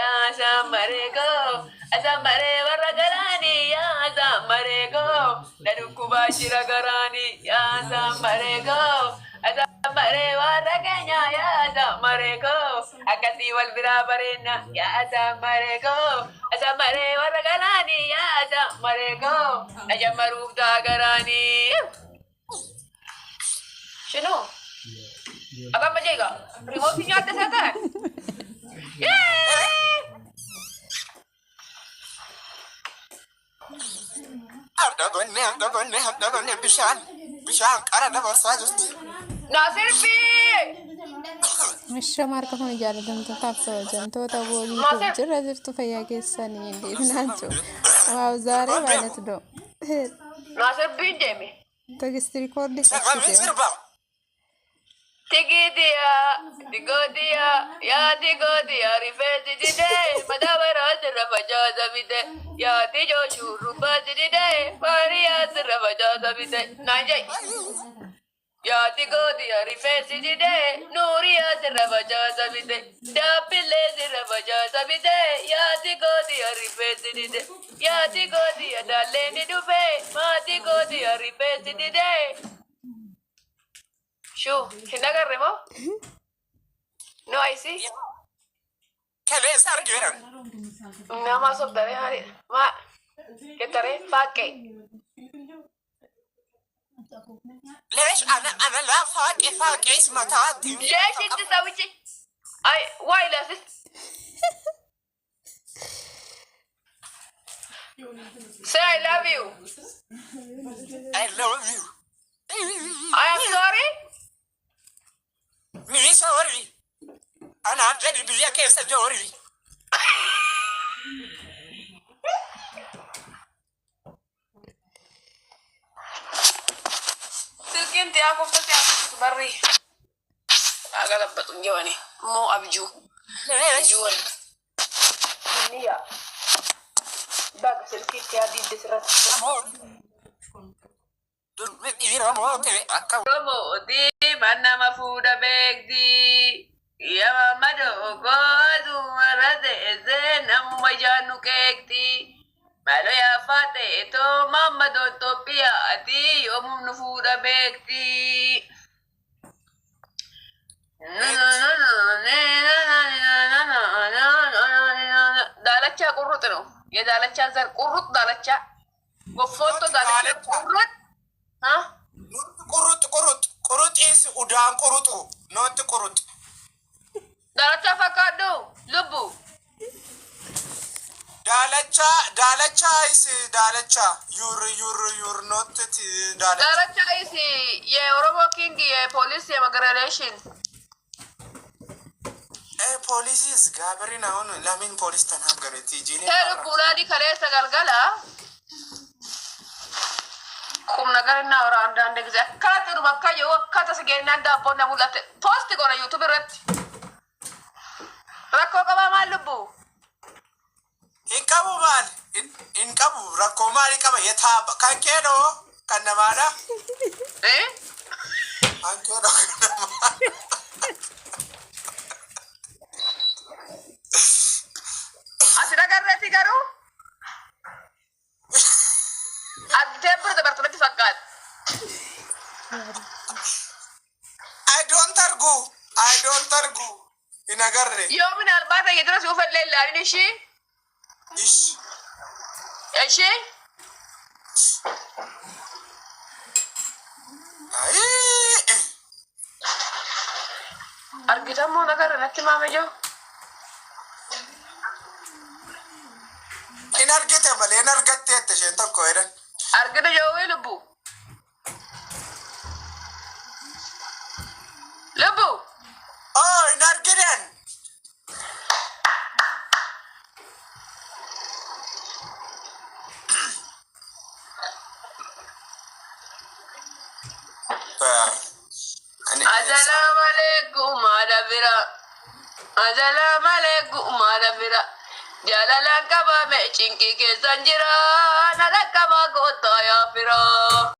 ya zamarego azamare waragarani ya zamarego nadukuba shiragarani ya zamarego azamare waraganya ya zamarego akati wal birabarina ya zamarego azamare waragarani ya zamarego ajamaru dagarani شنو؟ أبغى مجيء ريموت في جاتة سكر. ناصر في. مش ماركة هون جالد أنت تابسو جنتو تابو بيتو جرا جرتو فيا كيساني إندي نانتو واو زاري وانت دو. ناصر بين جيمي. تجستري كوردي كتير. تيجيديا تيجوديا يا تيجوديا ريفيتي ديدي مدابر أسر فجازة بيدي يا تيجو شروبا ديدي فاريا سر فجازة بيدي ناجي يا تيجوديا ريفيتي ديدي نوريا سر فجازة بيدي دابلي سر فجازة بيدي يا تيجوديا ريفيتي ديدي يا تيجوديا داليني دوبي ما تيجوديا ريفيتي ديدي شو هنا قرمو نو اي سي كله صار جيران ما صدق هاري ما كتري فاكي ليش انا لا فاك اسمه تعدي ليش انت سويتي اي واي لازم say I love you I love you I am sorry مي سوري انا عجبني بيا كيف سجوري انت يا كفتي يا بري اغلبت جواني مو ابجو جوان نيا باك سلكيت يا دي دسرت Modi mana mafuda begdi ya mamado gozu marade ze namajanu kekti malo ya fate to mamado topia ati yom nufuda begdi dalacha kurut no ya dalacha zar kurut dalacha gofoto dalacha kurut ha قرط إيش ودان قرطو نوت قرط دالتشا فكادو لبو دالتشا إيش دالتشا يور نوت دالتشا إيش يا أوروبا كينج يا بوليس يا مغريليشن بوليس غابرين هون لامين بوليس تنهاجر تيجيني هل بولادي كريسة غلغلا kum nagarna ora andande giza kala tu makka yo kata segena da ponna mulate post ko na youtube ret rakko ka ba malubu inkabu rakko mali kama yeta kan kedo kan namada kan kedo asira garreti garu Adepur de bertolak fakat. I don't argue. In a garre. Yo min albata yedras ufad lella ni shi. Ish. Eshi? Ay. Argita mo nagar nakki mame jo. In argite bale in argatte te shenta ko eran. Argita jo lebu. Lebu. Oh, in argiden. Assalamualaikum adabira. Assalamualaikum adabira. Jalalan kaba me cingki ke sanjira, nalak kaba kota ya pira.